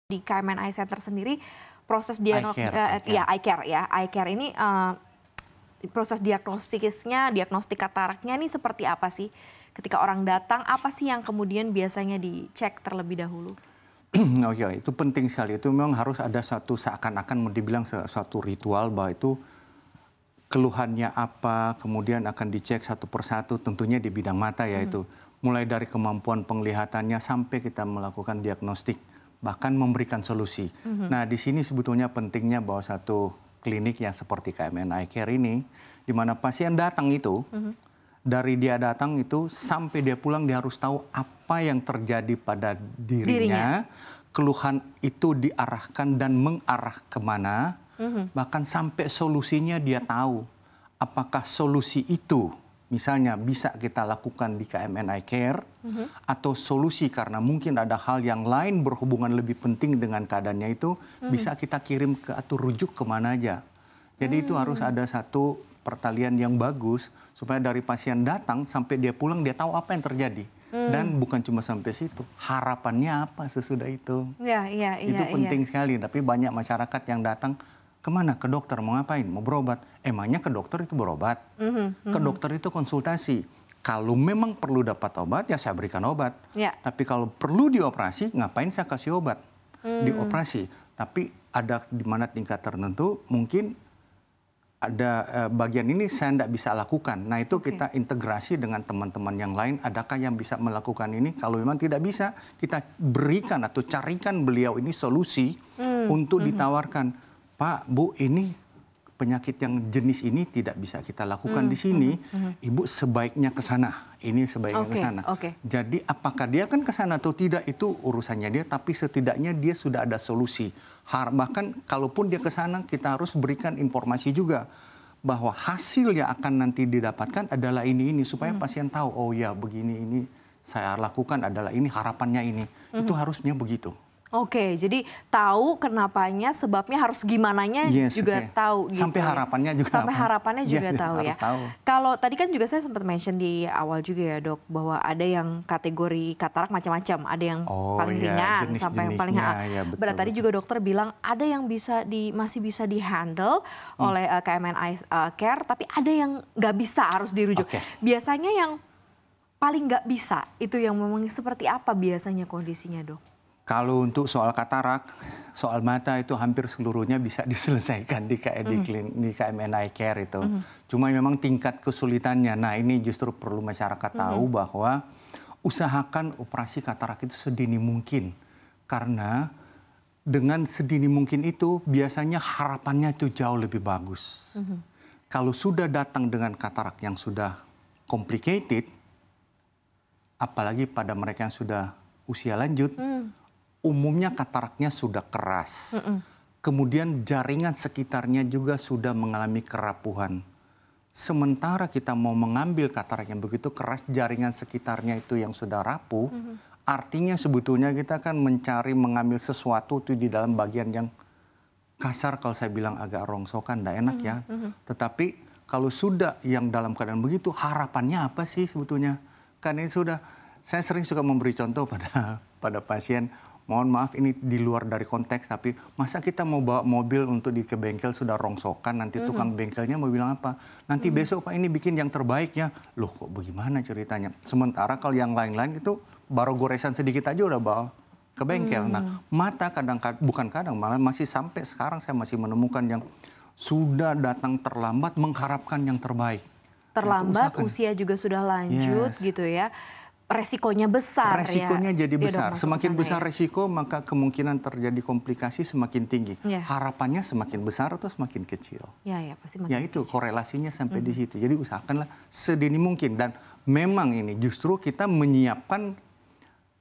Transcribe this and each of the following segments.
Di KMN Eye Center sendiri proses eye care ini proses diagnostik kataraknya ini seperti apa sih? Ketika orang datang, apa sih yang kemudian biasanya dicek terlebih dahulu? Oh iya, itu penting sekali. Itu memang harus ada satu seakan-akan mau dibilang suatu ritual bahwa itu keluhannya apa, kemudian akan dicek satu persatu tentunya di bidang mata yaitu mulai dari kemampuan penglihatannya sampai kita melakukan diagnostik bahkan memberikan solusi. Nah, di sini sebetulnya pentingnya bahwa satu klinik yang seperti KMN Eye Care ini di mana pasien datang itu dari dia datang itu sampai dia pulang dia harus tahu apa yang terjadi pada dirinya. Keluhan itu diarahkan dan mengarah kemana, bahkan sampai solusinya dia tahu. Apakah solusi itu misalnya bisa kita lakukan di KMN Eye Care, atau solusi karena mungkin ada hal yang lain berhubungan lebih penting dengan keadaannya itu, bisa kita kirim ke atau rujuk kemana aja. Jadi itu harus ada satu pertalian yang bagus, supaya dari pasien datang sampai dia pulang dia tahu apa yang terjadi. Dan bukan cuma sampai situ, harapannya apa sesudah itu. Itu penting sekali, tapi banyak masyarakat yang datang, kemana? Ke dokter, mau ngapain? Mau berobat. Emangnya ke dokter itu berobat? Ke dokter itu konsultasi. Kalau memang perlu dapat obat, ya saya berikan obat. Tapi kalau perlu dioperasi, ngapain saya kasih obat? Dioperasi. Tapi ada di mana tingkat tertentu, mungkin ada bagian ini saya tidak bisa lakukan. Nah itu kita integrasi dengan teman-teman yang lain. Adakah yang bisa melakukan ini? Kalau memang tidak bisa, kita berikan atau carikan beliau ini solusi untuk ditawarkan. Pak, Bu, ini penyakit yang jenis ini tidak bisa kita lakukan di sini. Ibu sebaiknya ke sana. Ini sebaiknya ke sana. Jadi apakah dia akan ke sana atau tidak itu urusannya dia, tapi setidaknya dia sudah ada solusi. Bahkan kalaupun dia ke sana, kita harus berikan informasi juga bahwa hasil yang akan nanti didapatkan adalah ini supaya pasien tahu, oh ya begini ini saya lakukan adalah ini, harapannya ini. Itu harusnya begitu. Oke, jadi tahu kenapanya, sebabnya harus gimananya juga tahu. Gitu. Sampai harapannya juga. Sampai harapannya juga tahu ya. Kalau tadi kan juga saya sempat mention di awal juga ya dok, bahwa ada yang kategori katarak macam-macam, ada yang paling ringan sampai yang paling berat. Tadi juga dokter bilang ada yang masih bisa dihandle oleh KMN Eye Care, tapi ada yang nggak bisa, harus dirujuk. Biasanya yang paling nggak bisa itu yang memang seperti apa biasanya kondisinya dok? Kalau untuk soal katarak, soal mata itu hampir seluruhnya bisa diselesaikan di KMN Eye Care itu. Cuma memang tingkat kesulitannya. Nah ini justru perlu masyarakat tahu bahwa usahakan operasi katarak itu sedini mungkin. Karena dengan sedini mungkin itu biasanya harapannya itu jauh lebih bagus. Kalau sudah datang dengan katarak yang sudah complicated, apalagi pada mereka yang sudah usia lanjut, umumnya kataraknya sudah keras. Kemudian jaringan sekitarnya juga sudah mengalami kerapuhan. Sementara kita mau mengambil katarak yang begitu keras, jaringan sekitarnya itu yang sudah rapuh, artinya sebetulnya kita kan mengambil sesuatu itu di dalam bagian yang kasar, kalau saya bilang agak rongsokan, tidak enak ya. Tetapi kalau sudah yang dalam keadaan begitu, harapannya apa sih sebetulnya? Karena ini sudah, saya sering suka memberi contoh pada pasien, mohon maaf ini di luar dari konteks, tapi masa kita mau bawa mobil untuk ke bengkel sudah rongsokan, nanti tukang bengkelnya mau bilang apa? Nanti besok Pak ini bikin yang terbaik ya. Loh kok bagaimana ceritanya? Sementara kalau yang lain-lain itu baru goresan sedikit aja udah bawa ke bengkel. Nah mata malah masih sampai sekarang saya masih menemukan yang sudah datang terlambat mengharapkan yang terbaik. Terlambat, usia juga sudah lanjut gitu ya. Resikonya besar. Resikonya jadi besar. Semakin besar resiko, maka kemungkinan terjadi komplikasi semakin tinggi. Harapannya semakin besar atau semakin kecil. Pasti ya itu korelasinya sampai di situ. Jadi usahakanlah sedini mungkin. Dan memang ini justru kita menyiapkan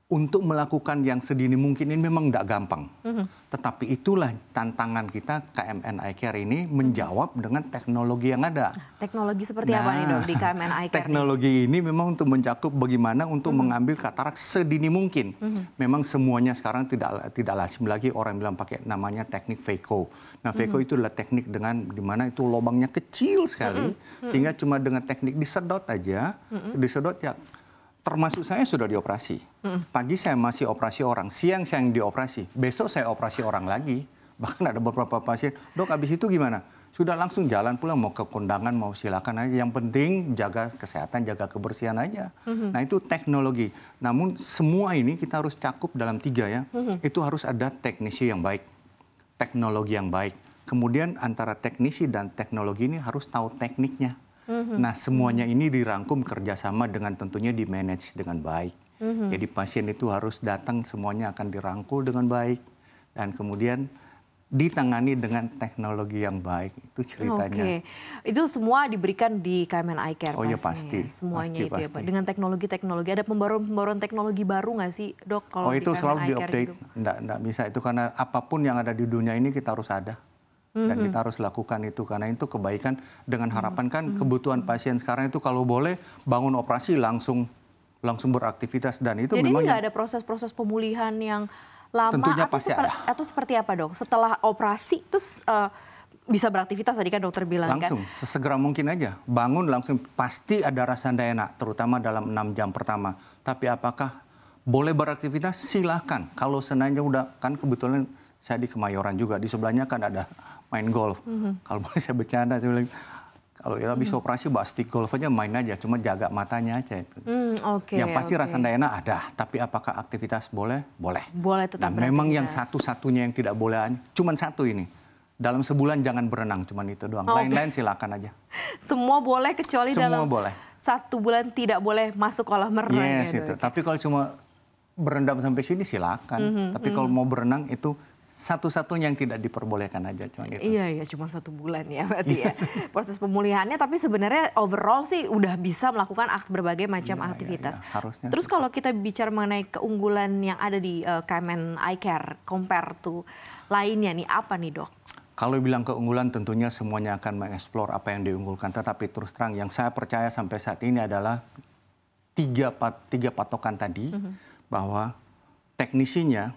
untuk melakukan yang sedini mungkin ini memang tidak gampang. Tetapi itulah tantangan kita KMN Eye Care ini menjawab dengan teknologi yang ada. Teknologi seperti apa nih dok di KMN Eye Care? Teknologi ini memang untuk mencakup bagaimana untuk mengambil katarak sedini mungkin. Memang semuanya sekarang tidak lazim lagi orang bilang pakai namanya teknik phaco. Nah phaco itu adalah teknik dengan dimana itu lubangnya kecil sekali, sehingga cuma dengan teknik disedot aja, disedot ya Termasuk saya sudah dioperasi. Pagi saya masih operasi orang, siang saya yang dioperasi, besok saya operasi orang lagi. Bahkan ada beberapa pasien, dok habis itu gimana? Sudah langsung jalan pulang, mau ke kondangan, mau silakan aja. Yang penting jaga kesehatan, jaga kebersihan aja. Nah itu teknologi. Namun semua ini kita harus cakup dalam 3 ya. Itu harus ada teknisi yang baik, teknologi yang baik. Kemudian antara teknisi dan teknologi ini harus tahu tekniknya. Nah semuanya ini dirangkum kerjasama dengan tentunya di manage dengan baik. Jadi pasien itu harus datang semuanya akan dirangkul dengan baik dan kemudian ditangani dengan teknologi yang baik. Itu ceritanya. Itu semua diberikan di KMN Eye Care. Oh ya pasti. Semuanya pasti, itu ya Pak. Dengan teknologi-teknologi ada pembaruan teknologi baru nggak sih dok? Kalau itu di selalu di-update. Nggak bisa itu karena apapun yang ada di dunia ini kita harus ada. Dan kita harus lakukan itu karena itu kebaikan dengan harapan kan kebutuhan pasien sekarang itu kalau boleh bangun operasi langsung beraktivitas dan itu jadi memang nggak ada proses-proses pemulihan yang lama tentunya pasti ada. Atau seperti apa dok? Setelah operasi terus bisa beraktivitas tadi kan dokter bilang langsung sesegera mungkin aja bangun langsung pasti ada rasa tidak enak terutama dalam 6 jam pertama. Tapi apakah boleh beraktivitas? Silahkan. Kalau senangnya udah kan kebetulan saya di Kemayoran juga di sebelahnya kan ada main golf. Kalau boleh saya bercanda, saya bilang, kalau ya habis operasi bawa stick golf aja main aja, cuma jaga matanya aja itu. Yang pasti rasa tidak enak ada, tapi apakah aktivitas boleh? Boleh. Boleh tetap beraktivitas. Memang yang satu-satunya yang tidak boleh, cuma satu ini. Dalam sebulan jangan berenang, cuma itu doang. Lain-lain silakan aja. Semua boleh kecuali semua boleh. 1 bulan tidak boleh masuk kolam renang. Yes, itu. Tapi kalau cuma berendam sampai sini silakan. Tapi kalau mau berenang itu satu-satunya yang tidak diperbolehkan aja cuma itu. Iya, cuma 1 bulan ya berarti ya. Proses pemulihannya tapi sebenarnya overall sih udah bisa melakukan berbagai macam aktivitas. Harusnya. Terus kalau kita bicara mengenai keunggulan yang ada di KMN Eye Care compare to lainnya nih apa nih dok? Kalau bilang keunggulan tentunya semuanya akan mengeksplor apa yang diunggulkan. Tetapi terus terang yang saya percaya sampai saat ini adalah tiga patokan tadi bahwa teknisinya,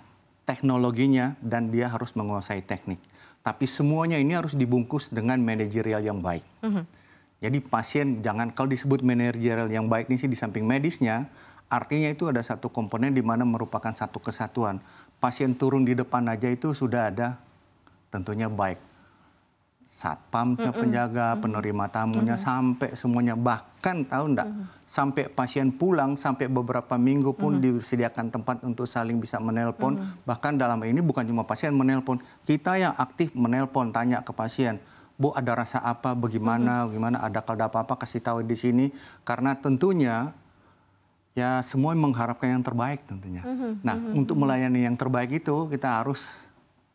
teknologinya, dan dia harus menguasai teknik. Tapi semuanya ini harus dibungkus dengan manajerial yang baik. Jadi pasien jangan, kalau disebut manajerial yang baik ini sih di samping medisnya, artinya itu ada satu komponen di mana merupakan satu kesatuan. Pasien turun di depan aja itu sudah ada tentunya baik. Satpam, penjaga, penerima tamunya, sampai semuanya. Bahkan tahu enggak, sampai pasien pulang, sampai beberapa minggu pun disediakan tempat untuk saling bisa menelpon. Bahkan dalam ini bukan cuma pasien menelpon, kita yang aktif menelpon, tanya ke pasien, Bu ada rasa apa, bagaimana, ada kalau ada apa-apa kasih tahu di sini. Karena tentunya ya semua mengharapkan yang terbaik tentunya. Nah untuk melayani yang terbaik itu kita harus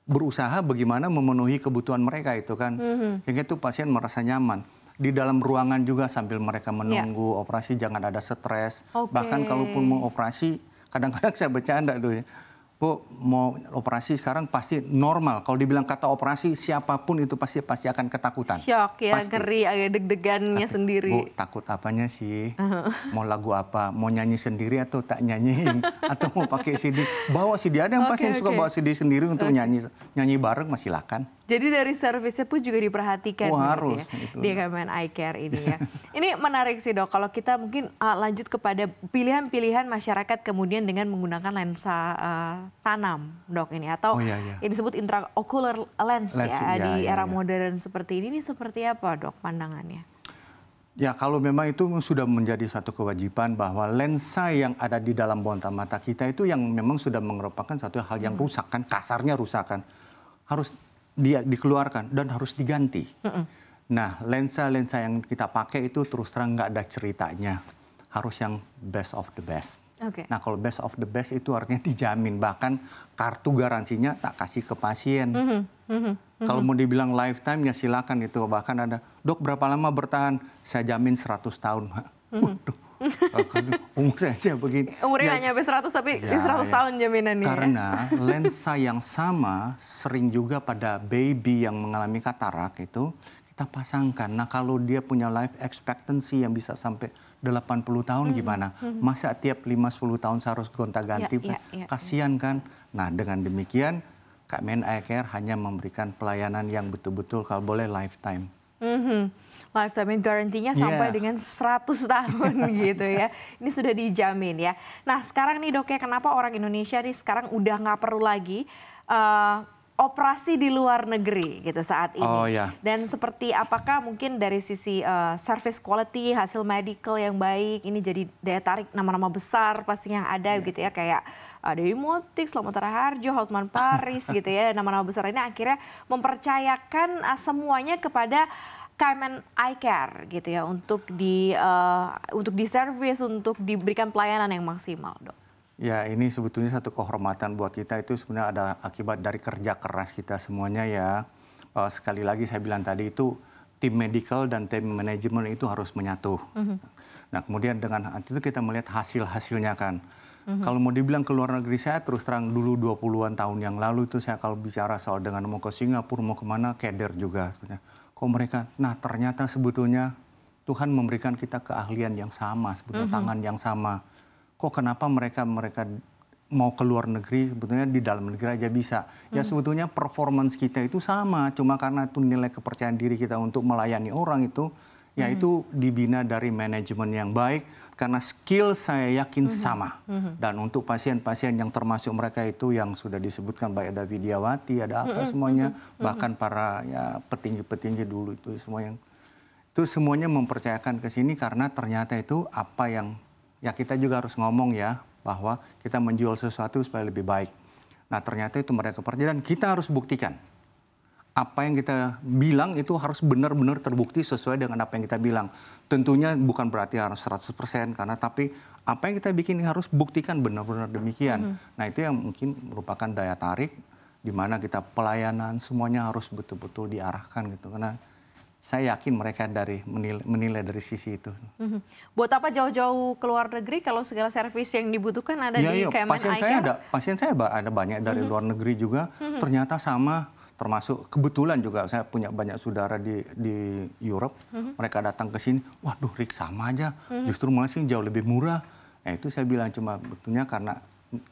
berusaha bagaimana memenuhi kebutuhan mereka itu kan. Sehingga itu pasien merasa nyaman. Di dalam ruangan juga sambil mereka menunggu operasi jangan ada stres. Bahkan kalaupun mau operasi, kadang-kadang saya bercanda dulu ya. Bu, mau operasi sekarang pasti normal. Kalau dibilang kata operasi, siapapun itu pasti akan ketakutan. Shock ya, pasti. ngeri, agak deg-degannya sendiri. Bu, takut apanya sih? Mau lagu apa? Mau nyanyi sendiri atau tak nyanyiin? Atau mau pakai CD? Bawa CD. Ada yang pasien suka bawa CD sendiri untuk nyanyi bareng, masih silakan. Jadi dari servisnya pun juga diperhatikan harus, ya, di KMN Eye Care ini ya. Ini menarik sih dok, kalau kita mungkin lanjut kepada pilihan-pilihan masyarakat kemudian dengan menggunakan lensa tanam dok ini. Atau yang disebut intraocular lens ya, di era modern seperti ini seperti apa dok pandangannya? Ya kalau memang itu sudah menjadi satu kewajiban bahwa lensa yang ada di dalam bonta mata kita itu yang memang sudah merupakan satu hal yang rusak kan, kasarnya rusak kan. Harus dia dikeluarkan dan harus diganti. Nah, lensa-lensa yang kita pakai itu terus terang nggak ada ceritanya. Harus yang best of the best. Nah, kalau best of the best itu artinya dijamin. Bahkan kartu garansinya tak kasih ke pasien. Kalau mau dibilang lifetime ya silakan itu. Bahkan ada, dok berapa lama bertahan? Saya jamin 100 tahun. Waduh. Umur saya begini. Umurnya nggak nyampe 100 tapi 100 tahun jaminannya. Karena lensa yang sama sering juga pada baby yang mengalami katarak itu kita pasangkan. Nah kalau dia punya life expectancy yang bisa sampai 80 tahun gimana? Masa tiap 5-10 tahun harus gonta-ganti? Kasihan kan? Nah dengan demikian KMN Eye Care hanya memberikan pelayanan yang betul-betul kalau boleh lifetime. Lifetime guarantee-nya sampai dengan 100 tahun gitu ya. Ini sudah dijamin ya. Nah sekarang nih dok ya, kenapa orang Indonesia nih sekarang udah nggak perlu lagi operasi di luar negeri gitu saat ini. Oh, ya. Dan seperti apakah mungkin dari sisi service quality, hasil medical yang baik, ini jadi daya tarik nama-nama besar pastinya yang ada gitu ya, kayak Dewi Mutik, Slamet Harjo, Hotman Paris gitu ya, nama-nama besar ini akhirnya mempercayakan semuanya kepada KMN Eye Care gitu ya, untuk diservis, untuk diberikan pelayanan yang maksimal, dok. Ya, ini sebetulnya satu kehormatan buat kita, itu sebenarnya ada akibat dari kerja keras kita semuanya ya. Sekali lagi saya bilang tadi itu tim medical dan tim manajemen itu harus menyatu. Nah kemudian dengan itu kita melihat hasil-hasilnya kan. Kalau mau dibilang ke luar negeri, saya terus terang dulu 20-an tahun yang lalu itu saya kalau bicara soal dengan mau ke Singapura, mau kemana, keder juga sebenarnya. Kok mereka, nah ternyata sebetulnya Tuhan memberikan kita keahlian yang sama, sebetulnya tangan yang sama. Kok kenapa mereka mau ke luar negeri, sebetulnya di dalam negeri aja bisa. Ya sebetulnya performance kita itu sama, cuma karena itu nilai kepercayaan diri kita untuk melayani orang itu, ya itu dibina dari manajemen yang baik, karena skill saya yakin sama. Dan untuk pasien-pasien yang termasuk mereka itu yang sudah disebutkan, baik ada Widiawati, ada apa semuanya, bahkan para ya petinggi-petinggi dulu itu semuanya mempercayakan ke sini karena ternyata itu apa yang ya kita juga harus ngomong ya, bahwa kita menjual sesuatu supaya lebih baik. Nah ternyata itu mereka percaya dan kita harus buktikan. Apa yang kita bilang itu harus benar-benar terbukti sesuai dengan apa yang kita bilang. Tentunya bukan berarti harus 100% karena tapi apa yang kita bikin harus buktikan benar-benar demikian. Nah itu yang mungkin merupakan daya tarik di mana kita pelayanan semuanya harus betul-betul diarahkan gitu. Karena saya yakin mereka menilai dari sisi itu. Buat apa jauh-jauh ke luar negeri kalau segala servis yang dibutuhkan ada di KMN Eye Care? Pasien saya ada banyak dari luar negeri juga, ternyata sama, termasuk kebetulan juga saya punya banyak saudara di Europe, mereka datang ke sini, waduh Rick sama aja, justru malah sih jauh lebih murah. Nah itu saya bilang cuma betulnya karena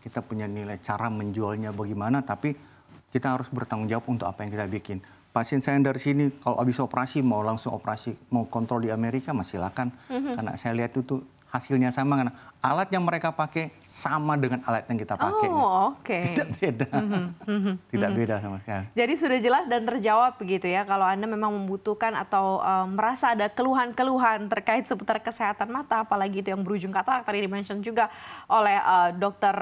kita punya nilai cara menjualnya bagaimana, tapi kita harus bertanggung jawab untuk apa yang kita bikin. Pasien saya dari sini kalau habis operasi mau langsung operasi mau kontrol di Amerika masih silakan karena saya lihat itu hasilnya sama karena alat yang mereka pakai sama dengan alat yang kita pakai. Oh, oke. Tidak beda. Tidak beda sama sekali. Jadi sudah jelas dan terjawab begitu ya, kalau Anda memang membutuhkan atau merasa ada keluhan-keluhan terkait seputar kesehatan mata, apalagi itu yang berujung katarak, tadi dimention juga oleh Dokter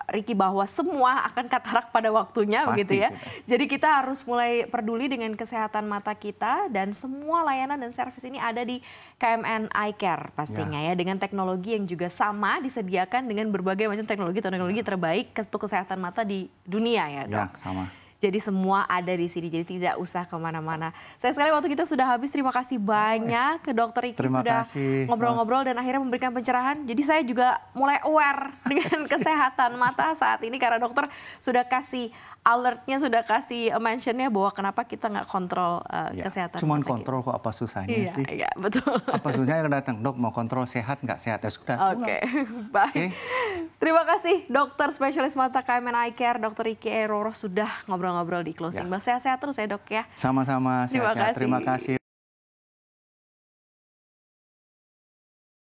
Ricky bahwa semua akan katarak pada waktunya. Pasti, begitu ya. Jadi kita harus mulai peduli dengan kesehatan mata kita dan semua layanan dan servis ini ada di KMN Eye Care pastinya ya, dengan teknologi yang juga sama disediakan dengan berbagai macam teknologi terbaik untuk kesehatan mata di dunia ya, dok. Ya, sama. Jadi semua ada di sini, jadi tidak usah kemana-mana. Sayang sekali waktu kita sudah habis, terima kasih banyak ke Dokter Ricky sudah ngobrol-ngobrol dan akhirnya memberikan pencerahan. Jadi saya juga mulai aware dengan kesehatan mata saat ini karena dokter sudah kasih alertnya, sudah kasih mentionnya bahwa kenapa kita nggak kontrol kesehatan cuman mata kontrol kita. Kok apa susahnya sih? Iya, betul. Apa susahnya datang, dok mau kontrol sehat nggak sehat? Ya sudah. Oke, baik. Terima kasih dokter spesialis mata KMN Eye Care, Dokter Ricky Roro sudah ngobrol-ngobrol di closing. Sehat-sehat terus ya dok ya. Sama-sama, sehat-sehat. Terima kasih.